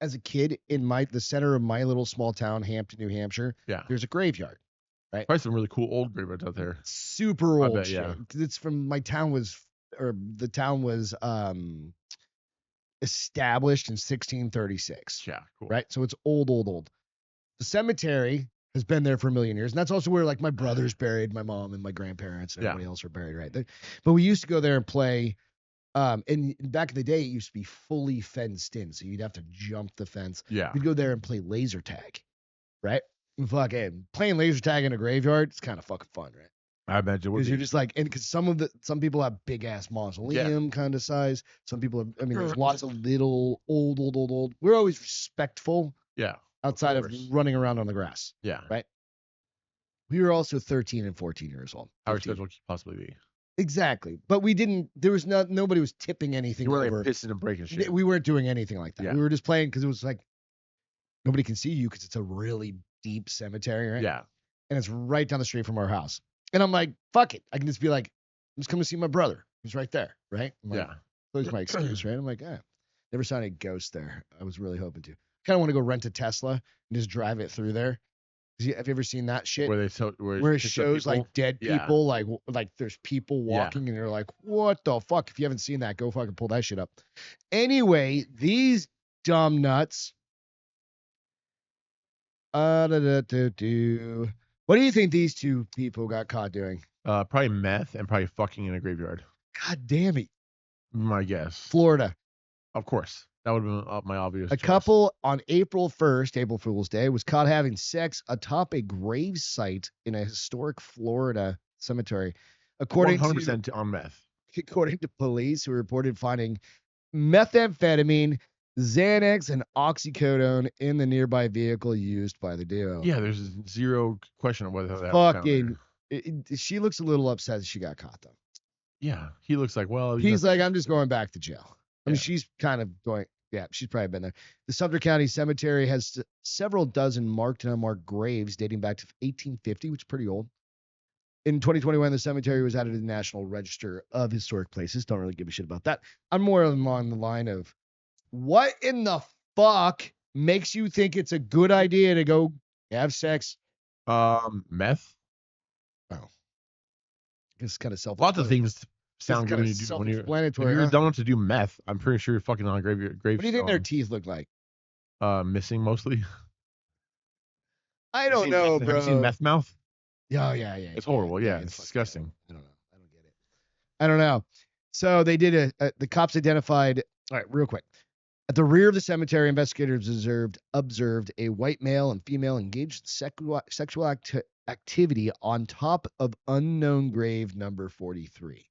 as a kid in the center of my little small town, Hampton, New Hampshire, Yeah. there's a graveyard. Probably some really cool old graveyards out there. Super I old bet, shit. yeah. 'Cause it's from the town was established in 1636. Yeah, cool. Right? So it's old. The cemetery has been there for a million years. And that's also where like my brother's buried, my mom and my grandparents and Yeah. everybody else are buried right there. But we used to go there and play. And back in the day, it used to be fully fenced in. So you'd have to jump the fence. Yeah. We'd go there and play laser tag. Right? And fucking playing laser tag in a graveyard, it's kind of fucking fun, right? I imagine it would Because be. you're just like, and because some people have big ass mausoleum kind of size. Some people have, there's lots of little old. We're always respectful Yeah. outside of course. running around on the grass. Yeah. We were also 13 and 14 years old. How 15. respectful could you possibly be? Exactly. But we didn't, nobody was tipping anything You weren't over. like pissing and breaking shit. We weren't doing anything like that. Yeah. We were just playing because it was like, nobody can see you because it's a really deep cemetery, right? Yeah. And it's right down the street from our house. And I'm like, fuck it. I can just be like, I'm just coming to see my brother. He's right there, right? I'm like, Yeah. There's my excuse, right? I'm like, never saw any ghosts there. I was really hoping to. Kind of want to go rent a Tesla and just drive it through there. Have you ever seen that shit? Where Where it picks up shows like people? dead Yeah. people, like there's people Yeah. walking, and you're like, what the fuck? If you haven't seen that, go fucking pull that shit up. Anyway, these dumb nuts. What do you think these 2 people got caught doing? Probably meth and probably fucking in a graveyard. God damn it. My guess. Florida. Of course. That would have been my obvious A choice. couple on April 1st, April Fool's Day, was caught having sex atop a grave site in a historic Florida cemetery. According 100% on meth. to police, who reported finding methamphetamine, Xanax, and oxycodone in the nearby vehicle used by the duo. Yeah, there's zero question on whether that was found Fucking, there. she looks a little upset that she got caught, though. Yeah, he looks like, well, He's like, I'm just going back to jail. Yeah. She's kind of going, yeah, she's probably been there. The Sumter County Cemetery has several dozen marked and unmarked graves dating back to 1850, which is pretty old. In 2021, the cemetery was added to the National Register of Historic Places. Don't really give a shit about that. I'm more along the line of, what in the fuck makes you think it's a good idea to go have sex? meth. It's kind of self. Lots of things sound good kind when of you do when you're if self-explanatory. you're Huh? dumb enough to do meth. I'm pretty sure you're fucking on a grave. What do you think their teeth look like? Missing mostly. I don't know, bro. Have you seen meth mouth? Yeah. It's horrible. Yeah, it's fucking disgusting. I don't know. I don't get it. I don't know. So they did the cops identified. All right, real quick. At the rear of the cemetery, investigators observed a white male and female engaged in sexual activity on top of unknown grave number 43.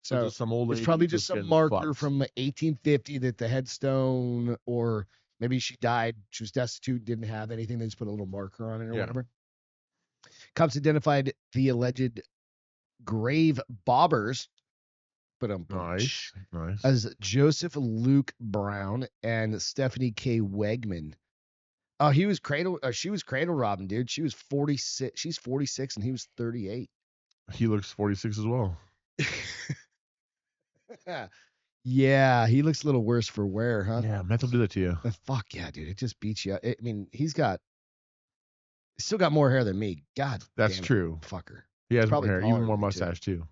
So just some old it's lady probably just some getting marker fucked. from 1850 that the headstone, or maybe she died, she was destitute, didn't have anything. They just put a little marker on it or Yeah. whatever. Cops identified the alleged grave bobbers, but Nice. as Joseph Luke Brown and Stephanie K. Wegman. Oh, she was cradle robbing, dude. She was 46. She's 46 and he was 38. He looks 46 as well. Yeah, he looks a little worse for wear, huh? Yeah, meth will do that to you. Fuck yeah, dude. It just beats you up. He's still got more hair than me. God That's damn it, true. fucker. He has more probably hair, taller even more than me, too. mustache too.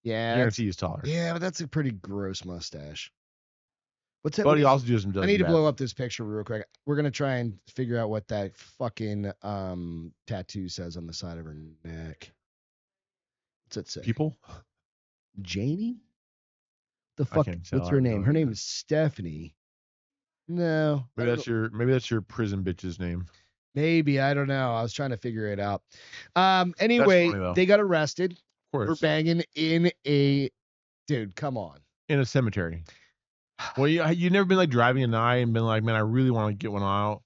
Yeah, Guarantee he's taller. yeah, but that's a pretty gross mustache. What's that? But he also does some. I need to blow up this picture real quick. We're gonna try and figure out what that fucking tattoo says on the side of her neck. What's it say? People. Janie? The I fuck? can't tell. What's I her have no name? Her idea. name is Stephanie. No. Maybe that's your prison bitch's name. Maybe, I don't know. I was trying to figure it out. That's Anyway, funny, though. they got arrested Of for course. banging in a dude. Come on. In a cemetery. Well, you never been like driving at night and been like, man, I really want to get one out.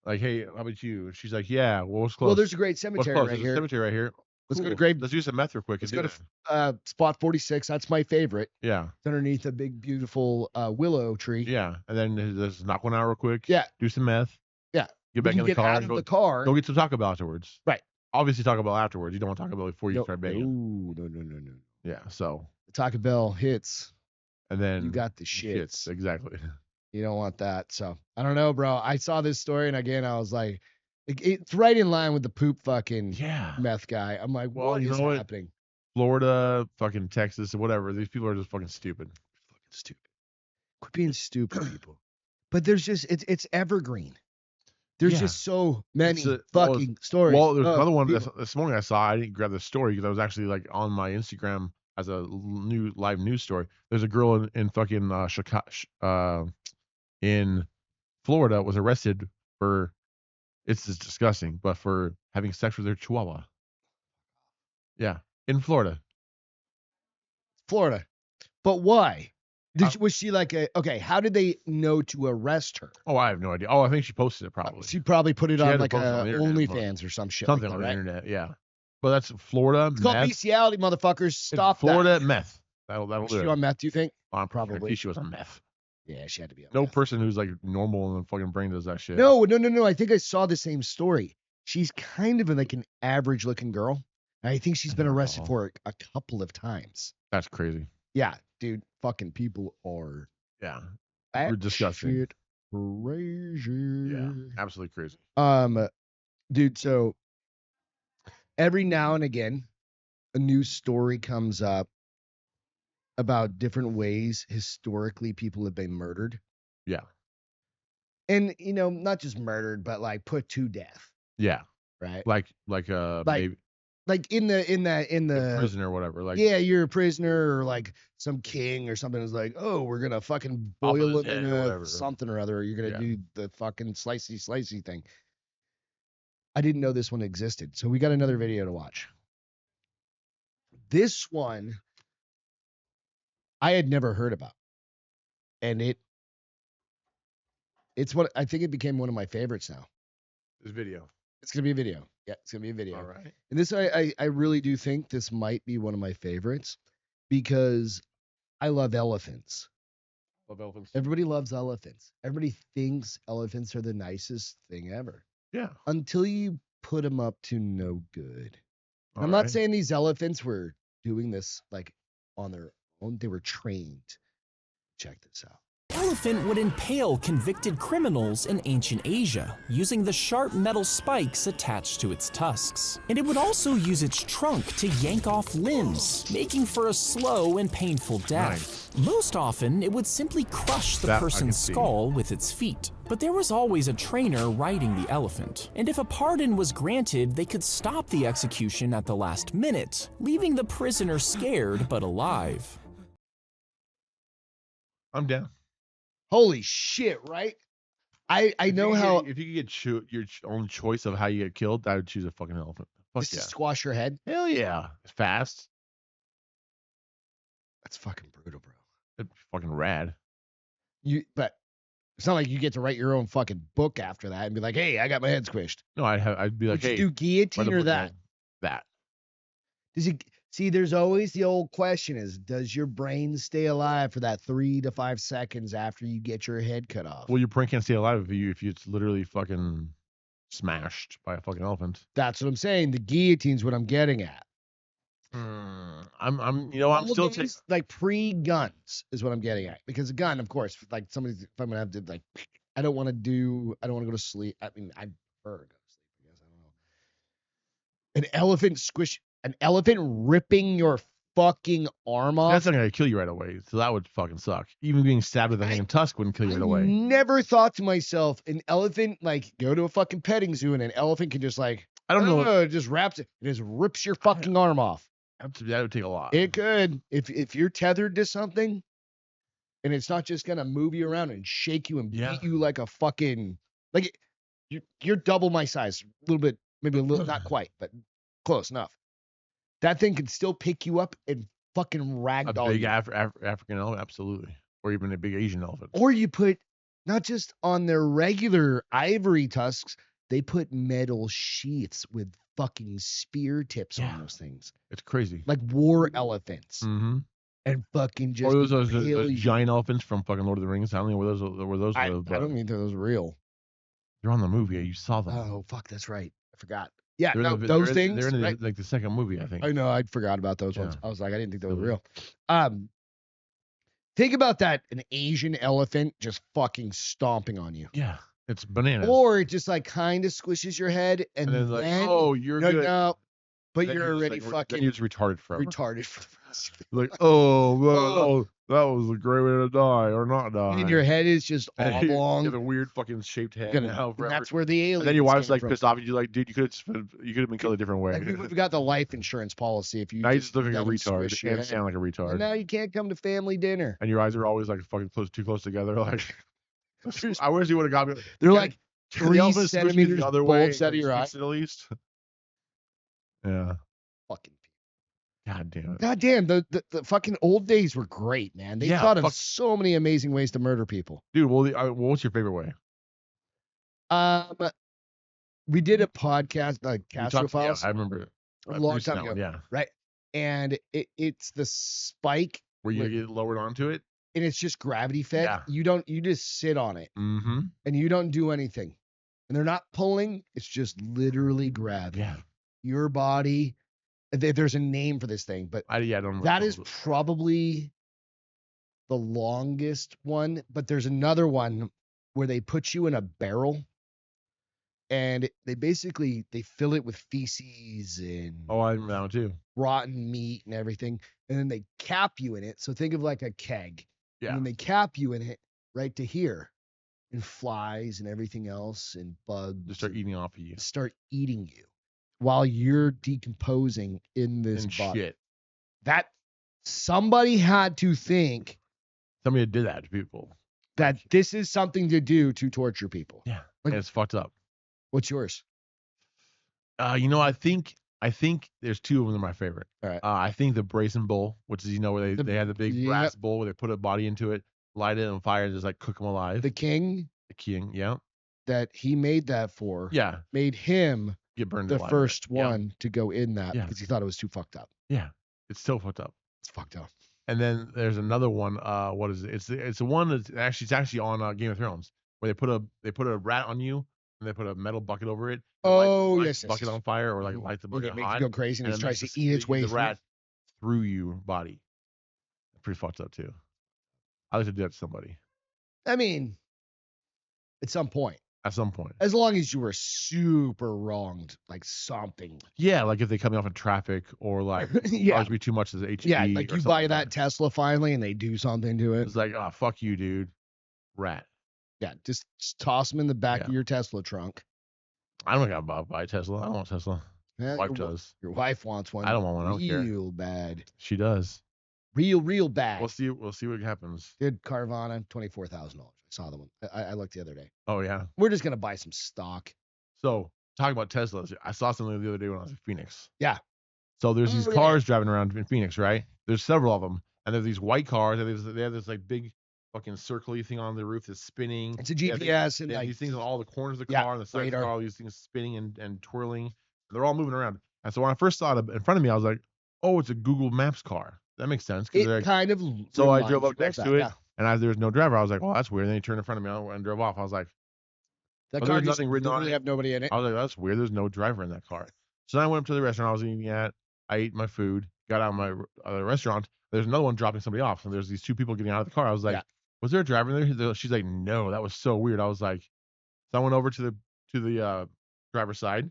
Like, hey, how about you? And she's like, yeah. Well, what's close? Well, there's a great What's cemetery close? right There's a here. cemetery right here. Let's go to Cool. grave. Let's do some meth real quick. Let's and go do to spot 46. That's my favorite. Yeah. It's underneath a big, beautiful willow tree. Yeah. And then just knock one out real quick. Yeah. Do some meth. Yeah. Get back in the car. Out of the car. Go get some Taco Bell afterwards. Right. Obviously, Taco Bell afterwards. You don't want Taco Bell before you start banging. No. Yeah. So. The Taco Bell hits. And then you got the shits. Exactly. You don't want that. So I don't know, bro. I saw this story and again I was like, it's right in line with the poop fucking meth guy. I'm like, well, what is happening? Florida, fucking Texas, whatever. These people are just fucking stupid. Fucking stupid. Quit being stupid, people. But there's just it's evergreen. There's just so many fucking stories. Well, there's another one this morning I saw. I didn't grab the story because I was actually like on my Instagram as a new live news story. There's a girl in fucking Chicago, in Florida was arrested for, it's just disgusting, but for having sex with her chihuahua. Yeah, in Florida. But why? Was she like okay, how did they know to arrest her? Oh, I have no idea. Oh, I think she posted it probably. She probably put it on like OnlyFans or some shit. Something like on that, the internet, yeah. But that's Florida. It's called bestiality, motherfuckers. Stop Florida meth. That'll do it. She on meth, do you think? Probably. She was on meth. Yeah, she had to be on No meth. Person who's like normal in the fucking brain does that shit. No. I think I saw the same story. She's kind of like an average looking girl. And I think she's been arrested for it a couple of times. That's crazy. Yeah, dude. Fucking people are. Yeah. You're disgusting. Shit crazy. Yeah. Absolutely crazy. Dude, so every now and again, a new story comes up about different ways historically people have been murdered. Yeah. And not just murdered, but like put to death. Yeah. Right. Like maybe like in the prison or whatever. Like, yeah, you're a prisoner or like some king or something is like, oh, we're gonna fucking boil him in something or other. Or you're gonna do the fucking slicey thing. I didn't know this one existed, so we got another video to watch. This one I had never heard about, and it's what I think it became one of my favorites now. This video. It's gonna be a video. Yeah, it's gonna be a video. All right. And this I really do think this might be one of my favorites because I love elephants. Love elephants. Everybody loves elephants. Everybody thinks elephants are the nicest thing ever. Yeah. Until you put them up to no good. I'm not saying these elephants were doing this like on their own. They were trained. Check this out. Elephant would impale convicted criminals in ancient Asia, using the sharp metal spikes attached to its tusks. And it would also use its trunk to yank off limbs, making for a slow and painful death. Most often, it would simply crush the person's skull with its feet. But there was always a trainer riding the elephant. And if a pardon was granted, they could stop the execution at the last minute, leaving the prisoner scared but alive. I'm down. Holy shit, right? I know how. If you could get your own choice of how you get killed, I would choose a fucking elephant. Fuck Just yeah. to squash your head. Hell yeah. It's fast. That's fucking brutal, bro. It's fucking rad. But it's not like you get to write your own fucking book after that and be like, hey, I got my head squished. No, I'd be like, Would hey, you do guillotine or that? That. Does it? See, there's always the old question is, does your brain stay alive for that 3 to 5 seconds after you get your head cut off? Well, your brain can't stay alive if it's literally fucking smashed by a fucking elephant. That's what I'm saying. The guillotine's what I'm getting at. I'm still taking like pre-guns is what I'm getting at. Because a gun, of course, like somebody's, if I'm gonna have to like, I don't want to go to sleep. I mean, I prefer to go to sleep. I guess I don't know. An elephant ripping your fucking arm off. That's not gonna kill you right away, so that would fucking suck. Even being stabbed with a hanging tusk wouldn't kill you right away. Never thought to myself, an elephant, like, go to a fucking petting zoo and an elephant can just like, I don't know. it just wraps it, it just rips your fucking arm off. That would take a lot. It could, if you're tethered to something, and it's not just gonna move you around and shake you and beat you like a fucking, like, you're double my size, a little bit, maybe a little, not quite, but close enough. That thing can still pick you up and fucking ragdoll a big you. African elephant, absolutely, or even a big Asian elephant. Or you put, not just on their regular ivory tusks, they put metal sheaths with fucking spear tips on those things. It's crazy. Like war elephants. Mm-hmm. And fucking just. Or those giant elephants from fucking Lord of the Rings. I don't know where those I live, don't mean those real. They're on the movie. You saw them. Oh, fuck, that's right. I forgot. Yeah, those things. They're in right? like the second movie, I think. I know, I forgot about those ones. I was like, I didn't think they were real. Think about that, an Asian elephant just fucking stomping on you. Yeah, it's bananas. Or it just like kind of squishes your head and then like, oh, you're good. No, but then you're already fucking. Then you're just retarded forever. Retarded for the rest of like, oh, that was a great way to die or not die. And your head is just oblong. You have a weird fucking shaped head. And that's where the alien. And then your wife's like pissed off. You're like, dude, you could have been killed a different way. Like, we've got the life insurance policy. If you now you're just looking like a retard. You sound like a retard. And now you can't come to family dinner. And your eyes are always like fucking too close together. Like, I wish you would have got me. They're like the 3 centimeters the other both way set of your eyes. at least. Yeah. Fucking. God damn it. God damn, the fucking old days were great, man. They thought of so many amazing ways to murder people. Dude, well, what's your favorite way? We did a podcast, like Castro Files. Yeah, I remember a long time ago. Yeah. Right. And it's the spike where you get lowered onto it. And it's just gravity fed. Yeah. You just sit on it. Mm-hmm. And you don't do anything. And they're not pulling, it's just literally gravity. Yeah. Your body. There's a name for this thing, but I don't remember. That is probably the longest one. But there's another one where they put you in a barrel and they fill it with feces and I remember that one too. Rotten meat and everything. And then they cap you in it. So think of like a keg. Yeah. And then they cap you in it right to here. And flies and everything else and bugs. Just start eating off of you. Start eating you while you're decomposing in this body. Shit. That somebody had to think. Somebody did that to people. That this is something to do to torture people. Yeah. Like, and it's fucked up. What's yours? I think there's 2 of them that are my favorite. All right. I think the brazen bull, which is where they had the big brass bowl where they put a body into it, light it on fire, and just like cook them alive. The king. Yeah. That he made that for. Yeah. Made him get burned the alive. first one to go in that because he thought it was too fucked up. Yeah. It's still fucked up. It's fucked up. And then there's another one. What is it? It's the one that's actually on Game of Thrones where they put a rat on you and they put a metal bucket over it. Light the bucket on fire or like light the bucket it makes hot. you go crazy and it tries to makes eat its way the through. rat through your body. Pretty fucked up too. I like to do that to somebody. I mean, at some point. At some point. As long as you were super wronged, like something. Yeah, like if they cut me off in traffic or like charge me too much as HEB. Yeah, like you buy that Tesla finally and they do something to it. It's like, oh, fuck you, dude. Rat. Yeah, just toss them in the back of your Tesla trunk. I don't gotta buy a Tesla. I don't want a Tesla. Yeah, My wife does. Your wife wants one. I don't want one. I don't care. Real bad. She does. Real bad. We'll see what happens. Did Carvana $24,000. I saw the one. I looked the other day. Oh yeah. We're just gonna buy some stock. So talking about Teslas, I saw something the other day when I was in Phoenix. Yeah. So there's these cars driving around in Phoenix, right? There's several of them, and there's these white cars, and they have this like big fucking circly thing on the roof that's spinning. It's a GPS and like these things on all the corners of the car and the side of the car, all these things spinning and twirling. They're all moving around. And so when I first saw it in front of me, I was like, oh, it's a Google Maps car. That makes sense. It kind of. So I drove up next to it, and there was no driver. I was like, well, that's weird. And then he turned in front of me and drove off. I was like, that car there's nothing written on it. Have nobody in it. I was like, that's weird. There's no driver in that car. So then I went up to the restaurant I was eating at. I ate my food, got out of my restaurant. There's another one dropping somebody off. And there's these 2 people getting out of the car. I was like, was there a driver in there? She's like, no, that was so weird. I was like, so I went over to the driver's side.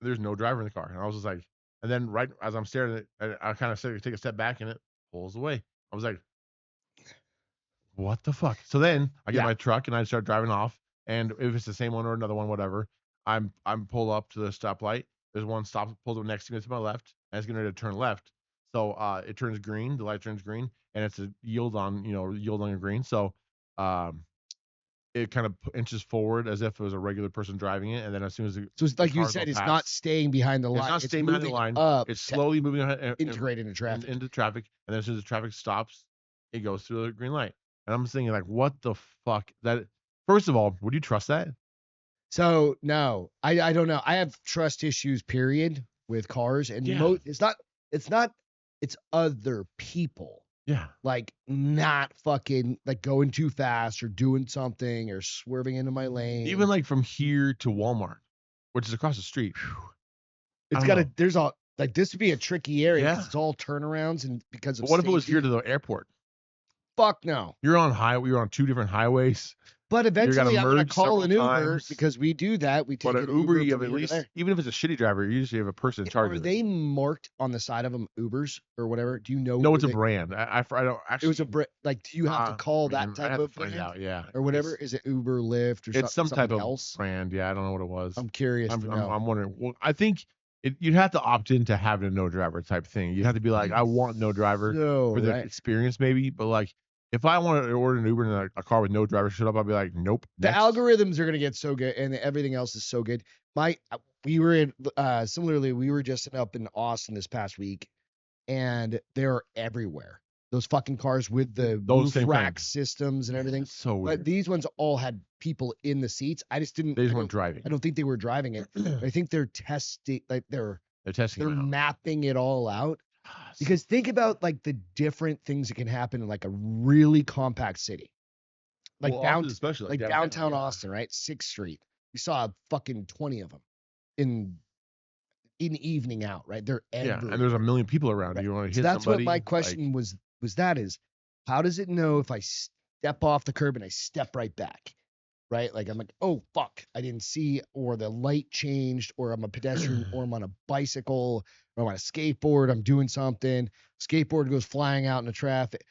There's no driver in the car. And I was just like, And then right as I'm staring at it, I kind of take a step back and it pulls away. I was like, what the fuck? So then I get my truck and I start driving off. And if it's the same one or another one, whatever, I'm pulled up to the stoplight. There's one pulled up next to me to my left, and it's getting ready to turn left. So it turns green. The light turns green, and it's a yield on your green. So it kind of inches forward as if it was a regular person driving it, and then as soon as so it's like you said, it's not staying behind the line. It's not staying behind the line. It's slowly moving integrated into traffic. Into traffic, and then as soon as the traffic stops, it goes through the green light. And I'm thinking, like, what the fuck? That first of all, would you trust that? So no, I don't know. I have trust issues, period, with cars, and it's other people. Yeah. Like not fucking like going too fast or doing something or swerving into my lane. Even like from here to Walmart, which is across the street. There's all like this would be a tricky area. Yeah. It's all turnarounds and because of But what if it was safety. here to the airport? Fuck no. You're on two different highways. But eventually I'm gonna call an Uber times. because we do that. We take But an Uber, you have at least, even if it's a shitty driver, you usually have a person in charge of it. Are they marked on the side of them Ubers or whatever? Do you know? No, it's a brand. I don't actually. It was a brand. Like, do you have to call that type of brand? Out, yeah. Or whatever? Is it Uber, Lyft, or it's some type of else? brand? Yeah, I don't know what it was. I'm curious. I'm wondering. Well, I think you'd have to opt into having a no driver type thing. You'd have to be like, I want no driver for the experience, maybe. But like, if I wanted to order an Uber and a car with no driver showed up, I'd be like, nope. The algorithms are gonna get so good, and everything else is so good. We were just up in Austin this past week, and they're everywhere. Those fucking cars with the roof rack systems and everything. So weird. But these ones all had people in the seats. They just weren't driving. I don't think they were driving it. I think they're testing, like they're mapping it all out. Because think about like the different things that can happen in like a really compact city, like downtown Austin, right? 6th Street. We saw fucking 20 of them in evening out, right? They're everywhere. Yeah, and there's a million people around. Right. You want to hit that's somebody. What my question was how does it know if I step off the curb and I step right back? Right? Like I'm like, oh fuck, I didn't see, or the light changed, or I'm a pedestrian, or I'm on a bicycle, or I'm on a skateboard, I'm doing something. Skateboard goes flying out into traffic.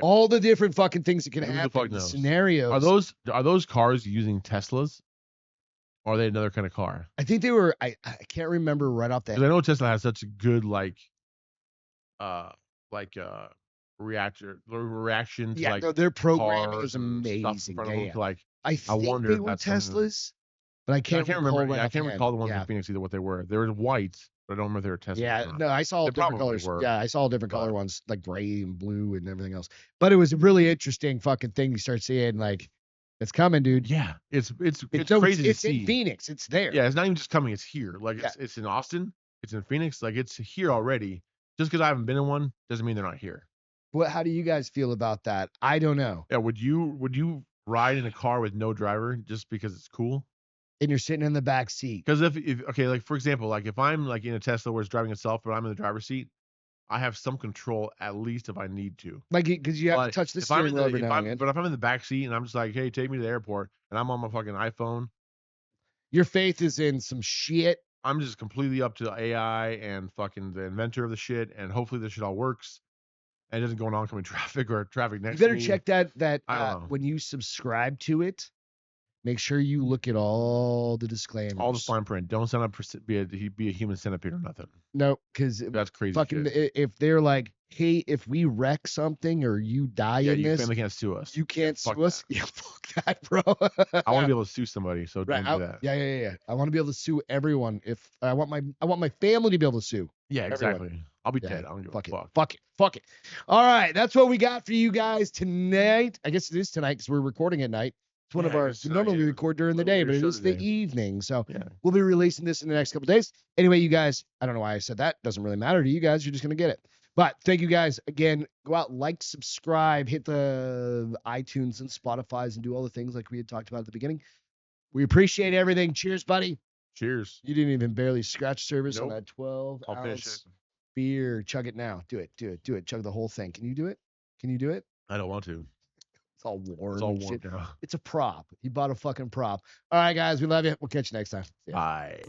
All the different fucking things that can happen. The scenarios. Are those cars using Teslas? Or are they another kind of car? I think they were. I can't remember right off the head. Because I know Tesla has such a good reaction to no, their programming is amazing. I think they were Teslas, but I can't remember. I can't recall the ones in Phoenix either what they were. They were whites, but I don't remember if they were Teslas. Yeah, no, I saw different colors. Yeah, I saw different color ones, like gray and blue and everything else. But it was a really interesting fucking thing. You start seeing like, it's coming, dude. Yeah, it's crazy to see. It's in Phoenix. It's there. Yeah, it's not even just coming. It's here. Like it's in Austin. It's in Phoenix. Like it's here already. Just because I haven't been in one doesn't mean they're not here. How do you guys feel about that? I don't know. Yeah, would you ride in a car with no driver just because it's cool? And you're sitting in the back seat. Because if okay, like for example, like if I'm like in a Tesla where it's driving itself, but I'm in the driver's seat, I have some control at least if I need to. Like because you have to touch the steering wheel every now and then. But if I'm in the back seat and I'm just like, hey, take me to the airport, and I'm on my fucking iPhone, your faith is in some shit. I'm just completely up to AI and fucking the inventor of the shit, and hopefully this shit all works. And it doesn't go in oncoming traffic or traffic next to me. You better check that when you subscribe to it, make sure you look at all the disclaimers. All the fine print. Don't sign up for be a human centipede or nothing. No, because that's crazy. Fucking shit. If they're like, hey, if we wreck something or you die in this, family can't sue us. You can't sue us. Yeah, fuck that, bro. I want to be able to sue somebody, so don't do that. Yeah. I want to be able to sue everyone. If I want my family to be able to sue. Yeah, exactly. Everyone. I'll be dead. I don't give a fuck. Fuck it. All right, that's what we got for you guys tonight. I guess it is tonight because we're recording at night. It's one of our. Normally we record during the day, but it is the evening. So we'll be releasing this in the next couple of days. Anyway, you guys, I don't know why I said that. Doesn't really matter to you guys. You're just gonna get it. But thank you guys again. Go out, like, subscribe, hit the iTunes and Spotify's, and do all the things like we had talked about at the beginning. We appreciate everything. Cheers, buddy. Cheers. You didn't even barely scratch service on that 12-ounce beer. Chug it now. Do it. Chug the whole thing. Can you do it? I don't want to. It's all warm. It's all warm now. It's a prop. You bought a fucking prop. All right, guys. We love you. We'll catch you next time. Bye.